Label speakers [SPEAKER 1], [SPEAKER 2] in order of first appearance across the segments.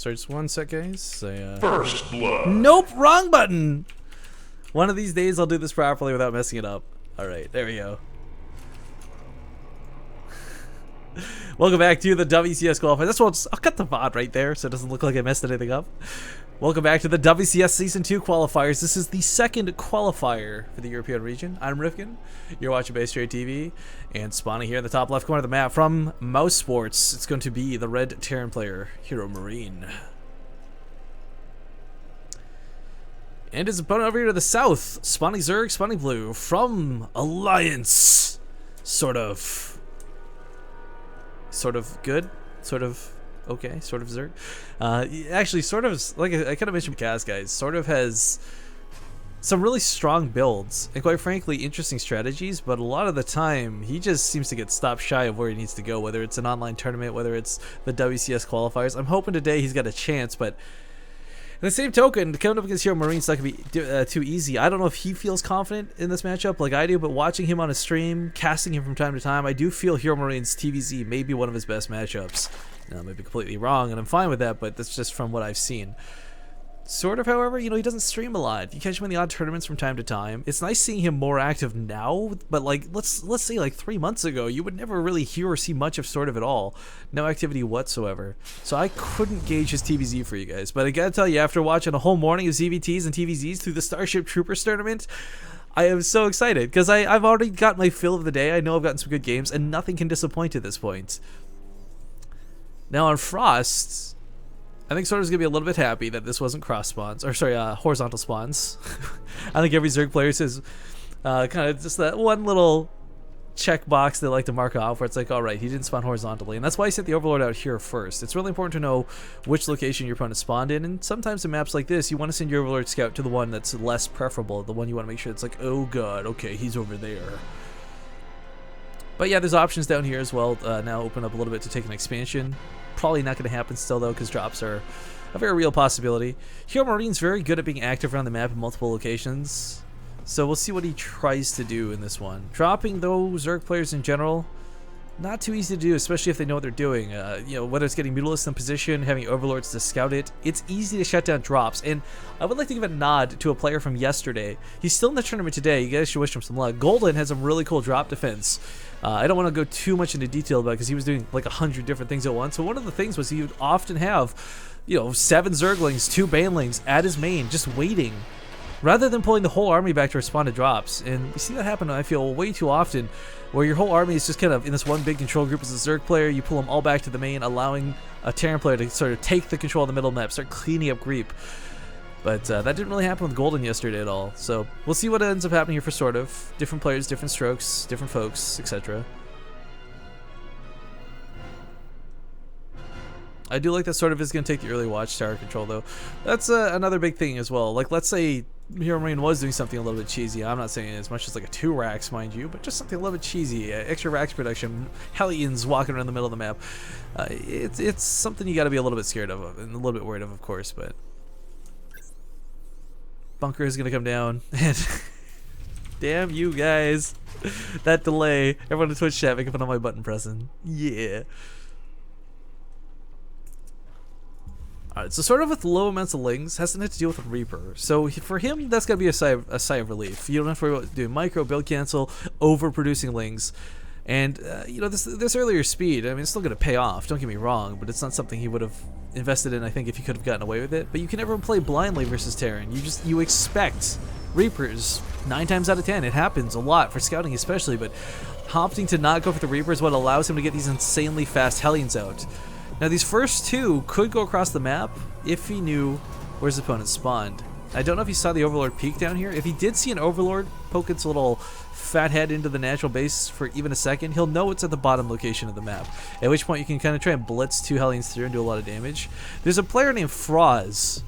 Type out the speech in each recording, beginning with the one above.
[SPEAKER 1] Sorry, just one sec, guys.
[SPEAKER 2] First blood.
[SPEAKER 1] Nope, wrong button. One of these days I'll do this properly without messing it up. All right, there we go. Welcome back to the WCS Qualifier. This one's, I'll cut the VOD right there so it doesn't look like I messed anything up. Welcome back to the WCS Season 2 Qualifiers. This is the second qualifier for the European region. I'm Rifkin. You're watching Base Trade TV. And spawning here in the top left corner of the map from Mouse Sports, it's going to be the red Terran player, HeroMarine. And his opponent over here to the south, spawning Zerg, spawning blue, from Alliance. Sort of good, sort of okay, sort of Zerg. Actually, sort of, like I kind of mentioned Kaz, guys, sort of has some really strong builds and quite frankly interesting strategies, but a lot of the time he just seems to get stopped shy of where he needs to go, whether it's an online tournament, whether it's the WCS qualifiers. I'm hoping today he's got a chance, but in the same token, coming up against HeroMarine's not going to be too easy. I don't know if he feels confident in this matchup like I do, but watching him on a stream, casting him from time to time, I do feel HeroMarine's TVZ may be one of his best matchups. Now, I may be completely wrong, and I'm fine with that, but that's just from what I've seen. Sort of, however, you know, he doesn't stream a lot. You catch him in the odd tournaments from time to time. It's nice seeing him more active now, but like let's say like 3 months ago, you would never really hear or see much of sort of at all. No activity whatsoever. So I couldn't gauge his TVZ for you guys. But I gotta tell you, after watching a whole morning of ZVTs and TVZs through the Starship Troopers tournament, I am so excited because I've already got my fill of the day. I know I've gotten some good games, and nothing can disappoint at this point. Now on Frost, I think Sort of is going to be a little bit happy that this wasn't cross spawns, or sorry, horizontal spawns. I think every Zerg player says kind of just that one little checkbox they like to mark off where it's like, all right, he didn't spawn horizontally. And that's why I sent the Overlord out here first. It's really important to know which location your opponent spawned in. And sometimes in maps like this, you want to send your Overlord scout to the one that's less preferable, the one you want to make sure it's like, oh god, okay, he's over there. But yeah, there's options down here as well. Now open up a little bit to take an expansion. Probably not going to happen still though, because drops are a very real possibility. HeroMarine's very good at being active around the map in multiple locations, so we'll see what he tries to do in this one. Dropping though, Zerg players in general, not too easy to do, especially if they know what they're doing. You know, whether it's getting Mutalisks in position, having Overlords to scout it, it's easy to shut down drops. And I would like to give a nod to a player from yesterday. He's still in the tournament today. You guys should wish him some luck. Golden has some really cool drop defense. I don't want to go too much into detail about it because he was doing like 100 different things at once. So one of the things was he would often have, you know, 7 Zerglings, 2 Banelings at his main, just waiting, rather than pulling the whole army back to respond to drops. And we see that happen, I feel, way too often, where your whole army is just kind of in this one big control group as a Zerg player. You pull them all back to the main, allowing a Terran player to sort of take the control of the middle map, start cleaning up creep. But that didn't really happen with Golden yesterday at all. So we'll see what ends up happening here for Sort of. Different players, different strokes, different folks, etc. I do like that Sort of is going to take the early watchtower control, though. That's another big thing as well. Like, let's say HeroMarine was doing something a little bit cheesy. I'm not saying as much as like a 2 racks, mind you, but just something a little bit cheesy. Extra racks production, Hellions walking around the middle of the map. It's something you got to be a little bit scared of and a little bit worried of course, but Bunker is going to come down, and damn you guys. That delay. Everyone in Twitch chat making fun of my button pressing. Yeah. Alright, so Sort of with low amounts of lings has nothing to deal with a Reaper. So for him, that's got to be a sigh of relief. You don't have to worry about doing micro, build cancel, overproducing lings. And, you know, this earlier speed, I mean, it's still going to pay off, don't get me wrong, but it's not something he would have invested in, I think, if he could have gotten away with it. But you can never play blindly versus Terran. You expect Reapers 9 times out of 10. It happens a lot for scouting especially, but opting to not go for the Reaper is what allows him to get these insanely fast Hellions out. Now these first 2 could go across the map if he knew where his opponent spawned. I don't know if he saw the Overlord peek down here. If he did see an Overlord poke its little fat head into the natural base for even a second, he'll know it's at the bottom location of the map. At which point you can kind of try and blitz 2 Hellions through and do a lot of damage. There's a player named Froz.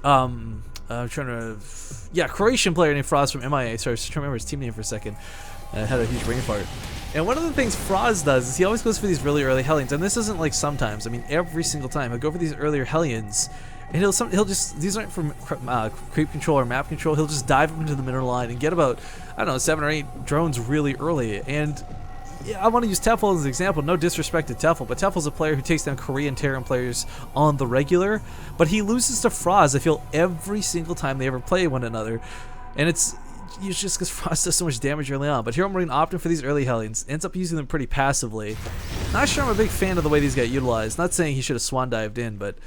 [SPEAKER 1] I'm trying to... Yeah, Croatian player named Froz from MIA. Sorry, I was trying to remember his team name for a second. I had a huge brain fart. And one of the things Froz does is he always goes for these really early Hellions, and this isn't like sometimes. I mean, every single time he'll go for these earlier Hellions, and he'll just, these aren't from creep control or map control. He'll just dive up into the middle line and get about, I don't know, 7 or 8 drones really early. And I want to use Tefl as an example. No disrespect to Tefl, but Tefl's a player who takes down Korean Terran players on the regular, but he loses to Froz, I feel, every single time they ever play one another. And it's just because Frost does so much damage early on. But HeroMarine opting for these early Hellions, ends up using them pretty passively. Not sure I'm a big fan of the way these got utilized. Not saying he should have swan dived in, but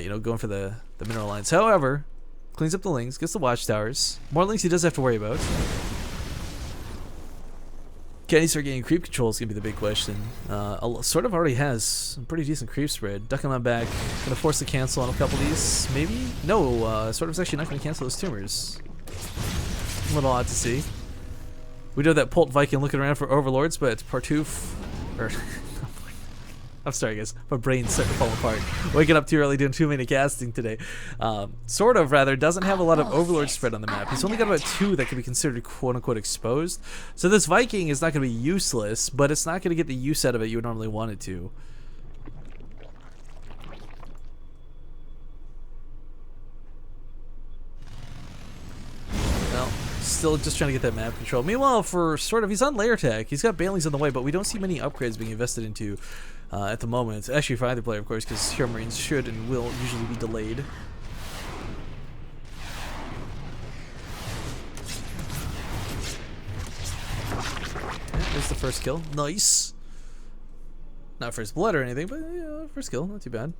[SPEAKER 1] you know, going for the mineral lines. However, cleans up the links, gets the watchtowers. More links he does have to worry about. Can he start getting creep control is going to be the big question. Sort of already has some pretty decent creep spread. Ducking on back. Going to force the cancel on a couple of these. Maybe? No, Sort of's actually not going to cancel those tumors. A little odd to see. We know that Pult Viking looking around for overlords, but it's Partoof. Or I'm sorry, guys. My brain's starting to fall apart. Waking up too early, doing too many casting today. Sort of, rather, doesn't have a lot of overlord spread on the map. He's only got about 2 that can be considered quote-unquote exposed. So this Viking is not going to be useless, but it's not going to get the use out of it you would normally want it to. Still just trying to get that map control. Meanwhile, for Sort of, he's on layer tech. He's got Banelings on the way, but we don't see many upgrades being invested into at the moment. Actually, for either player, of course, because HeroMarines should and will usually be delayed. Yeah, there's the first kill. Nice. Not first blood or anything, but yeah, first kill. Not too bad.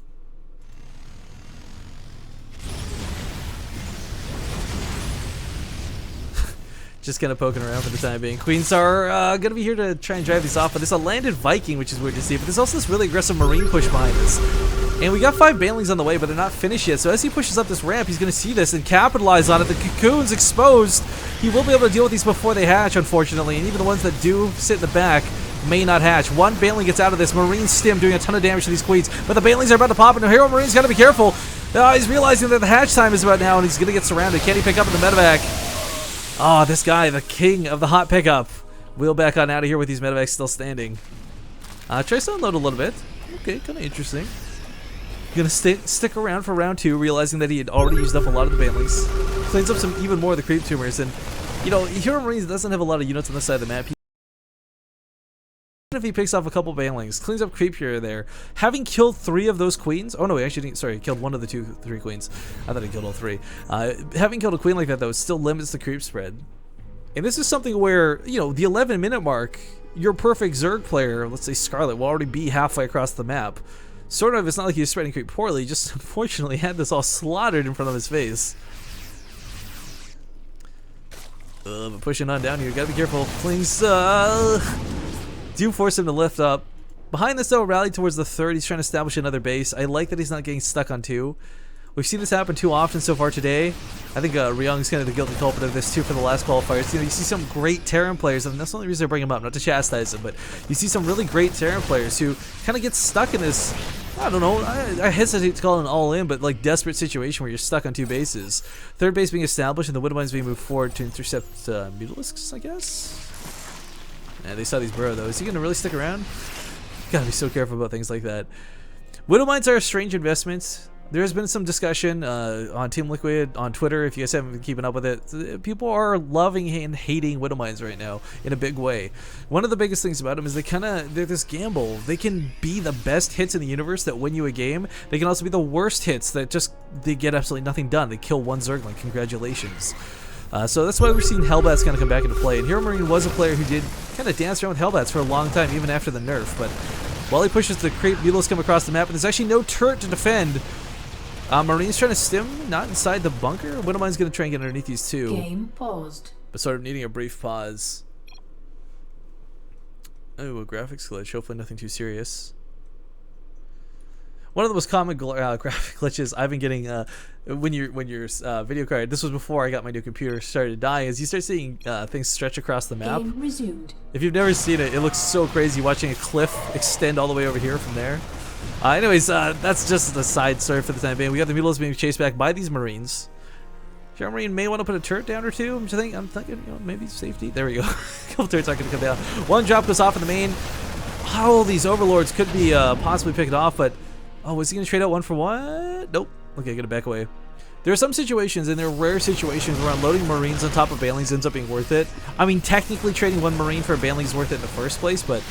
[SPEAKER 1] Just kind of poking around for the time being. Queens are going to be here to try and drive these off, but there's a landed Viking, which is weird to see, but there's also this really aggressive Marine push behind us. And we got 5 Banelings on the way, but they're not finished yet, so as he pushes up this ramp, he's going to see this and capitalize on it. The cocoon's exposed. He will be able to deal with these before they hatch, unfortunately, and even the ones that do sit in the back may not hatch. One Baneling gets out of this. Marine Stim doing a ton of damage to these Queens, but the Banelings are about to pop, and HeroMarine's got to be careful. He's realizing that the hatch time is about now, and he's going to get surrounded. Can he pick up in the medevac? Oh, this guy, the king of the hot pickup. Wheel back on out of here with these medevacs still standing. Tries to unload a little bit. Okay, kind of interesting. Gonna stick around for round 2, realizing that he had already used up a lot of the Banelings. Cleans up some even more of the creep tumors, and you know, HeroMarine doesn't have a lot of units on this side of the map. If he picks off a couple Banelings, cleans up creep here or there. Having killed 3 of those Queens, oh no, he actually didn't, sorry, he killed 1 of the 3 Queens. I thought he killed all 3. Having killed a Queen like that, though, still limits the creep spread. And this is something where, you know, the 11-minute mark, your perfect Zerg player, let's say Scarlet, will already be halfway across the map. Sort of, it's not like he's spreading creep poorly, he just unfortunately had this all slaughtered in front of his face. But pushing on down here, gotta be careful. Flings, do force him to lift up. Behind this though, rally towards the 3rd. He's trying to establish another base. I like that he's not getting stuck on 2. We've seen this happen too often so far today. I think Ryung's kind of the guilty culprit of this too for the last qualifiers. You know, you see some great Terran players, and that's the only reason I bring him up, not to chastise them, but you see some really great Terran players who kind of get stuck in this, I don't know, I hesitate to call it an all-in, but like desperate situation where you're stuck on 2 bases. 3rd base being established and the Widowmines being moved forward to intercept Mutalisks, I guess? Yeah, they saw these burrow though. Is he going to really stick around? Gotta be so careful about things like that. Widowmines are a strange investment. There has been some discussion on Team Liquid, on Twitter, if you guys haven't been keeping up with it. People are loving and hating Widowmines right now in a big way. One of the biggest things about them is they're this gamble. They can be the best hits in the universe that win you a game. They can also be the worst hits that they get absolutely nothing done. They kill 1 Zergling. Congratulations. So that's why we're seeing Hellbats kind of come back into play. And HeroMarine was a player who did kind of dance around with Hellbats for a long time, even after the nerf. But while he pushes the creep, Mutalisks come across the map, and there's actually no turret to defend. Marine's trying to stim, not inside the bunker. Widowmine's going to try and get underneath these 2.
[SPEAKER 2] Game paused.
[SPEAKER 1] But sort of needing a brief pause. Oh, a graphics glitch. Hopefully nothing too serious. One of the most common graphic glitches I've been getting when your video card, this was before I got my new computer, started to die, is you start seeing things stretch across the map.
[SPEAKER 2] Game resumed.
[SPEAKER 1] If you've never seen it, it looks so crazy watching a cliff extend all the way over here from there. Anyways, that's just the side story for the time being. We got the Mutalisks being chased back by these Marines. HeroMarine may want to put a turret down or 2. I'm thinking, you know, maybe safety. There we go. A couple turrets aren't going to come down. 1 drop goes off in the main. Oh, these Overlords could be possibly picked off, but oh, was he going to trade out 1 for 1? Nope. Okay, gonna back away. There are some situations, and there are rare situations, where unloading Marines on top of Banelings ends up being worth it. I mean, technically trading one Marine for a Baneling is worth it in the first place, but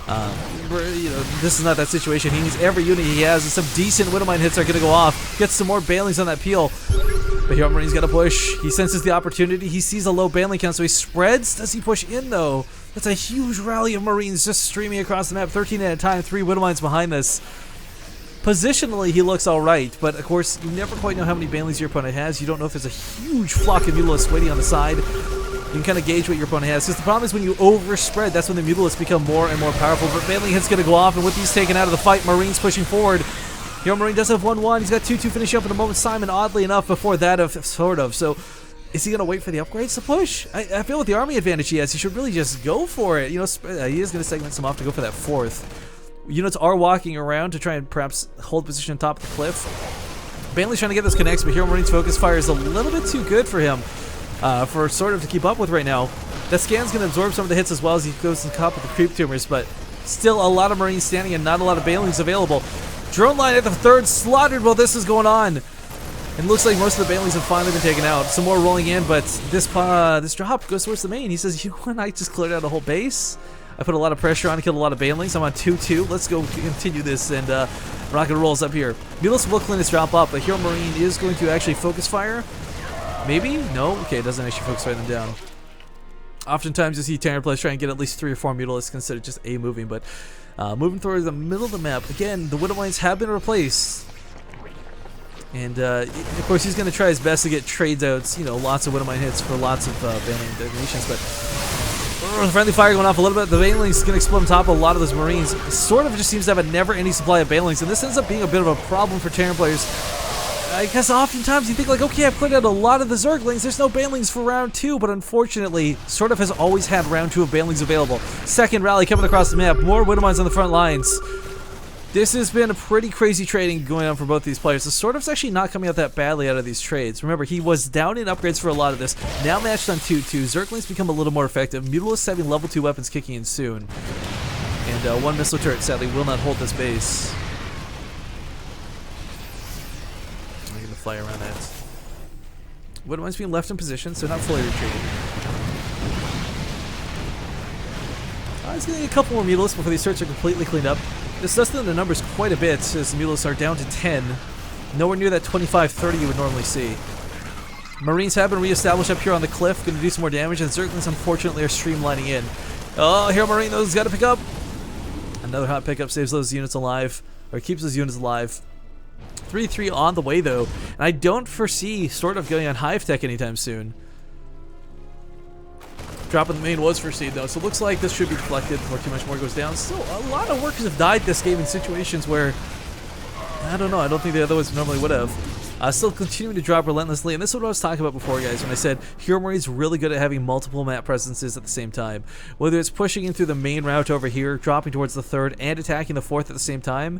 [SPEAKER 1] you know, this is not that situation. He needs every unit he has, and some decent Widowmine hits are going to go off. Gets some more Banelings on that peel. But HeroMarine's got to push. He senses the opportunity. He sees a low Baneling count, so he spreads. Does he push in, though? That's a huge rally of Marines just streaming across the map, 13 at a time, 3 Widowmines behind this. Positionally, he looks alright, but of course, you never quite know how many Banelings your opponent has. You don't know if there's a huge flock of Mutalisks waiting on the side. You can kind of gauge what your opponent has. Because the problem is when you overspread, that's when the Mutalisks become more and more powerful. But Baneling hit's going to go off, and with these taken out of the fight, Marines pushing forward. HeroMarine does have 1-1. He's got 2-2 finishing up in a moment's time, and oddly enough, before that of SortOF. So, is he going to wait for the upgrades to push? I feel with the army advantage he has, he should really just go for it. You know, he is going to segment some off to go for that 4th. Units are walking around to try and perhaps hold position on top of the cliff. Baneling's trying to get those connects, but HeroMarine's focus fire is a little bit too good for him for SortOF to keep up with right now. That scan's going to absorb some of the hits as well as he goes to the top with the creep tumors, but still a lot of Marines standing and not a lot of Banelings available. Drone line at the 3rd, slaughtered while this is going on. And looks like most of the Banelings have finally been taken out. Some more rolling in, but this drop goes towards the main. He says, you and I just cleared out a whole base. I put a lot of pressure on, killed a lot of Banelings. I'm on 2-2. Let's go continue this, and rocket rolls up here. Mutalisks will clean this drop up, but HeroMarine is going to actually focus fire. Maybe? No? Okay, it doesn't actually focus fire them down. Oftentimes you see Terran players try and get at least 3 or 4 Mutalisks instead of just A moving, but moving towards the middle of the map. Again, the Widowmines have been replaced. And of course he's going to try his best to get trades out, you know, lots of Widowmine hits for lots of Baneling detonations, but friendly fire going off a little bit. The Baneling's going to explode on top of a lot of those Marines. SortOF just seems to have a never-ending supply of Banelings, and this ends up being a bit of a problem for Terran players. I guess oftentimes you think like, okay, I've put out a lot of the Zerglings, there's no Banelings for round 2, but unfortunately, SortOF has always had round 2 of Banelings available. Second rally coming across the map, more Widowmines on the front lines. This has been a pretty crazy trading going on for both these players. The SortOF's actually not coming out that badly out of these trades. Remember, he was down in upgrades for a lot of this, now matched on 2-2. Zerglings become a little more effective. Mutalisks having level 2 weapons kicking in soon. And one missile turret sadly will not hold this base. I'm going to fly around that. Widowmines being left in position, so not fully retreating. He's going to get a couple more Mutalisks before these turrets are completely cleaned up. This does thin the numbers quite a bit as the Mutalisks are down to 10. Nowhere near that 25-30 you would normally see. Marines have been reestablished up here on the cliff, going to do some more damage, and Zerglings unfortunately are streamlining in. Oh, HeroMarine, those got to pick up. Another hot pickup saves those units alive, or keeps those units alive. 3-3 on the way though, and I don't foresee SortOF going on Hive Tech anytime soon. Drop in the main was foreseen though, so it looks like this should be deflected before too much more goes down. Still, a lot of workers have died this game in situations where, I don't know, I don't think they otherwise normally would have. Still continuing to drop relentlessly, and this is what I was talking about before, guys, when I said HeroMarine's really good at having multiple map presences at the same time. Whether it's pushing in through the main route over here, dropping towards the 3rd, and attacking the 4th at the same time.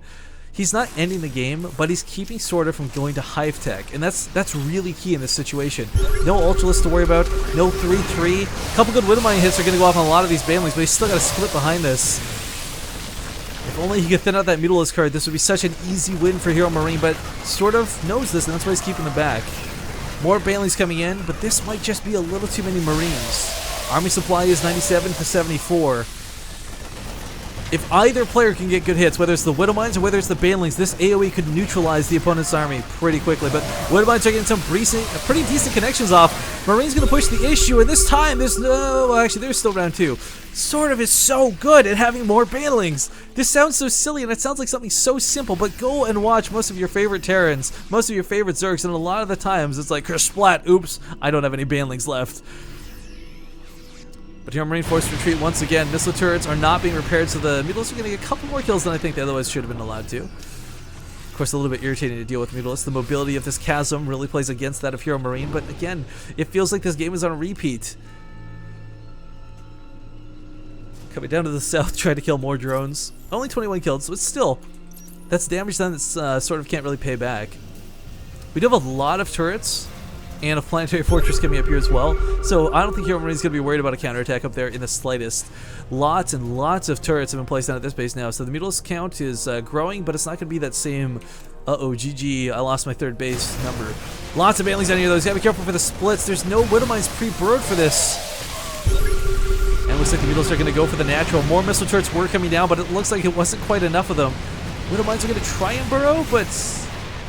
[SPEAKER 1] He's not ending the game, but he's keeping SortOF from going to Hive Tech, and that's really key in this situation. No Ultralisk to worry about, no 3-3. A couple good Widowmine hits are going to go off on a lot of these Banelings, but he's still got to split behind this. If only he could thin out that Mutalisks card, this would be such an easy win for HeroMarine, but SortOF knows this, and that's why he's keeping them back. More Banelings coming in, but this might just be a little too many Marines. Army supply is 97 to 74. If either player can get good hits, whether it's the Widowmines or whether it's the Banelings, this AoE could neutralize the opponent's army pretty quickly. But Widowmines are getting some pretty decent connections off. Marine's going to push the issue, and this time there's no... Well, actually, there's still round 2. SortOF is so good at having more Banelings. This sounds so silly, and it sounds like something so simple, but go and watch most of your favorite Terrans, most of your favorite Zergs, and a lot of the times it's like, splat, oops, I don't have any Banelings left. But HeroMarine forced retreat once again. Missile turrets are not being repaired, so the Mutalisks are going to get a couple more kills than I think they otherwise should have been allowed to. Of course, a little bit irritating to deal with Mutalisks. The mobility of this chasm really plays against that of HeroMarine, but again, it feels like this game is on a repeat. Coming down to the south, trying to kill more drones. Only 21 kills, but still, that's damage then that's SortOF can't really pay back. We do have a lot of turrets, and a planetary fortress coming up here as well. So I don't think HeroMarine is going to be worried about a counterattack up there in the slightest. Lots and lots of turrets have been placed down at this base now. So the Mutalisk count is growing, but it's not going to be that same Uh-oh, GG. I lost my third base number. Lots of banelings down here, though. You gotta be careful for the splits. There's no Widow Mines pre-burrowed for this. And it looks like the Beetles are gonna go for the natural. More missile turrets were coming down, but it looks like it wasn't quite enough of them. Widow Mines are gonna try and burrow, but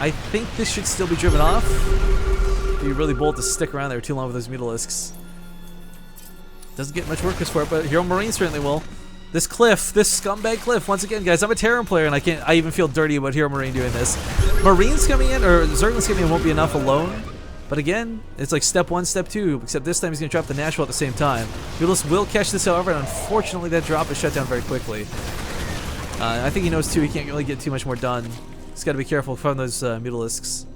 [SPEAKER 1] I think this should still be driven off. It'd be really bold to stick around there too long with those Mutalisks. Doesn't get much workers for it, but HeroMarine certainly will. This Cliff, this scumbag Cliff, once again, guys, I'm a Terran player, and I even feel dirty about HeroMarine doing this. Marines coming in, or Zerglings coming in won't be enough alone. But again, it's like step 1, step 2, except this time he's going to drop the natural at the same time. Mutalisk will catch this, however, and unfortunately that drop is shut down very quickly. I think he knows, too, he can't really get too much more done. He's got to be careful from those Mutalisks.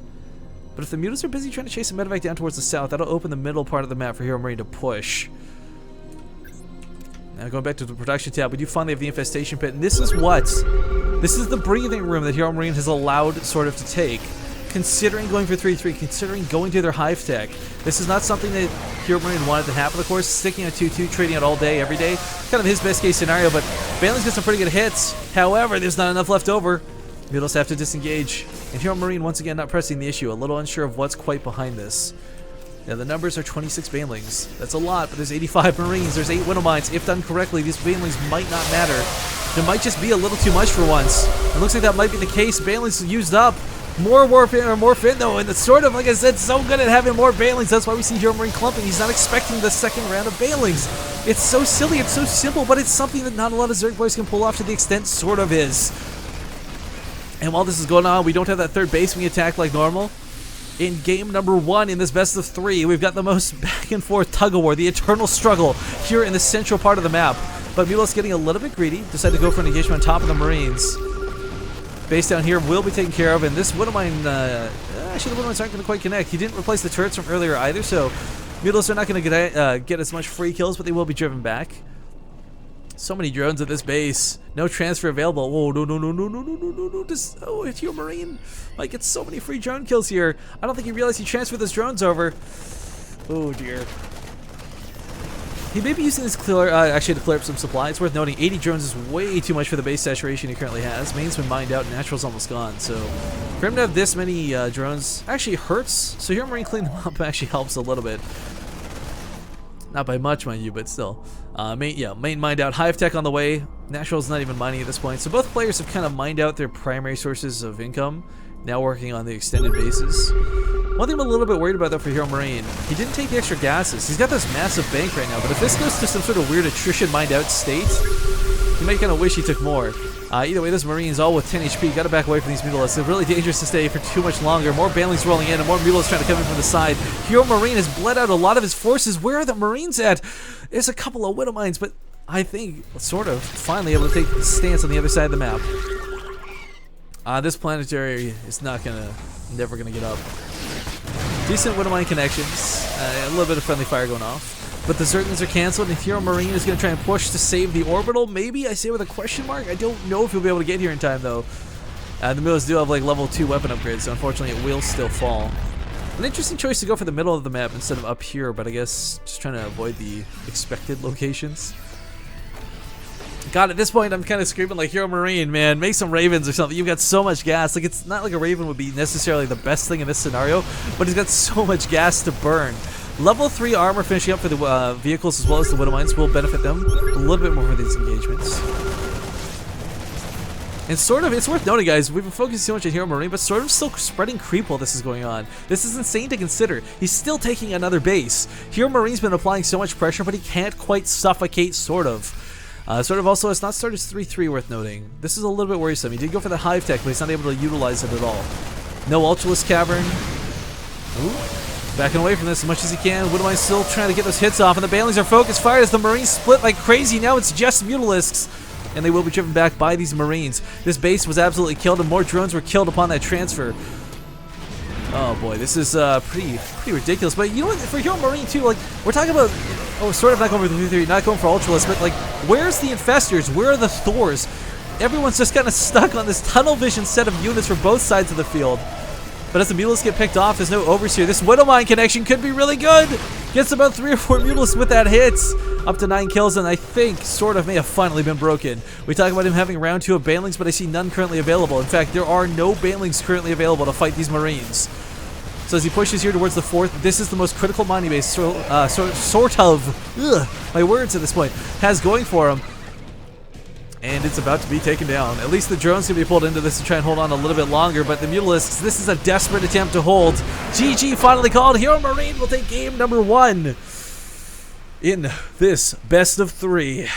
[SPEAKER 1] But if the Mutalisks are busy trying to chase a medevac down towards the south, that'll open the middle part of the map for HeroMarine to push. Now going back to the production tab, we do finally have the infestation pit, and this is the breathing room that HeroMarine has allowed SortOF to take. Considering going for 3-3, considering going to their hive tech, this is not something that HeroMarine wanted to happen, of course. Sticking on 2-2, trading it all day, every day, kind of his best case scenario, but Baneling's got some pretty good hits. However, there's not enough left over. Mutals have to disengage, and HeroMarine once again not pressing the issue, a little unsure of what's quite behind this. Now the numbers are 26 Banelings. That's a lot, but there's 85 Marines, there's 8 Widow Mines. If done correctly, these Banelings might not matter. It might just be a little too much for once. It looks like that might be the case. Banelings used up. More Morphin though, and it's SortOF, like I said, so good at having more Banelings. That's why we see HeroMarine clumping. He's not expecting the second round of Banelings. It's so silly, it's so simple, but it's something that not a lot of Zerg players can pull off to the extent SortOF is. And while this is going on, we don't have that third base being attacked like normal. In game number 1 in this best of 3, we've got the most back and forth tug-of-war, the eternal struggle here in the central part of the map. But Mutalisks getting a little bit greedy, decided to go for an engagement on top of the Marines. Base down here will be taken care of, and this Widow Mine, actually the Widow Mines aren't going to quite connect. He didn't replace the turrets from earlier either, so Mutalisks are not going to get as much free kills, but they will be driven back. So many drones at this base. No transfer available. Oh, no. It's HeroMarine. Might get so many free drone kills here. I don't think he realized he transferred those drones over. Oh, dear. He may be using this actually to clear up some supply. It's worth noting 80 drones is way too much for the base saturation he currently has. Main's been mined out and natural's almost gone. So for him to have this many drones actually hurts. So HeroMarine cleaning them up actually helps a little bit. Not by much, mind you, but still. Main mined out. Hive tech on the way. Natural's not even mining at this point. So both players have kind of mined out their primary sources of income. Now working on the extended bases. One thing I'm a little bit worried about though for HeroMarine, he didn't take the extra gases. He's got this massive bank right now, but if this goes to some sort of weird attrition mined out state, you might kind of wish he took more. Either way, this Marine's all with 10 HP. Got to back away from these Mutalisks. They're really dangerous to stay for too much longer. More Banelings rolling in, and more Mutalisks trying to come in from the side. HeroMarine has bled out a lot of his forces. Where are the Marines at? There's a couple of Widow Mines, but I think SortOF finally able to take the stance on the other side of the map. This planetary is never gonna get up. Decent Widow Mine connections. A little bit of friendly fire going off. But the Zerglings are canceled, and HeroMarine is going to try and push to save the orbital. Maybe, I say with a question mark. I don't know if he'll be able to get here in time, though. The Mutalisks do have like level 2 weapon upgrades, so unfortunately it will still fall. An interesting choice to go for the middle of the map instead of up here, but I guess just trying to avoid the expected locations. God, at this point I'm kind of screaming like, HeroMarine, man, make some Ravens or something. You've got so much gas. Like, it's not like a Raven would be necessarily the best thing in this scenario, but he's got so much gas to burn. Level 3 armor finishing up for the vehicles as well as the Widow Mines will benefit them a little bit more for these engagements. And SortOF, it's worth noting, guys, we've been focusing so much on HeroMarine, but SortOF's still spreading creep while this is going on. This is insane to consider. He's still taking another base. HeroMarine's been applying so much pressure, but he can't quite suffocate SortOF. SortOF also has not started his 3-3, worth noting. This is a little bit worrisome. He did go for the Hive Tech, but he's not able to utilize it at all. No Ultralisk Cavern. Ooh. Backing away from this as much as he can. Widow Mine still trying to get those hits off, and the Banelings are focused fire as the Marines split like crazy. Now it's just Mutalisks, and they will be driven back by these Marines. This base was absolutely killed, and more drones were killed upon that transfer. Oh boy, this is pretty ridiculous. But you know what? For HeroMarine too, like we're talking about, SortOF not going for the 3-3, not going for Ultralisk, but like, where's the Infestors? Where are the Thors? Everyone's just kind of stuck on this tunnel vision set of units for both sides of the field. But as the Mutalisks get picked off, there's no Overseer. This Widow Mine connection could be really good. Gets about 3 or 4 Mutalisks with that hit. Up to 9 kills, and I think SortOF may have finally been broken. We talk about him having round 2 of Banelings, but I see none currently available. In fact, there are no Banelings currently available to fight these Marines. So as he pushes here towards the 4th, this is the most critical mining base SortOF, my words at this point, has going for him. And it's about to be taken down. At least the drone's going to be pulled into this to try and hold on a little bit longer, but the Mutalisks, this is a desperate attempt to hold. GG finally called. HeroMarine will take game number 1 in this best of 3.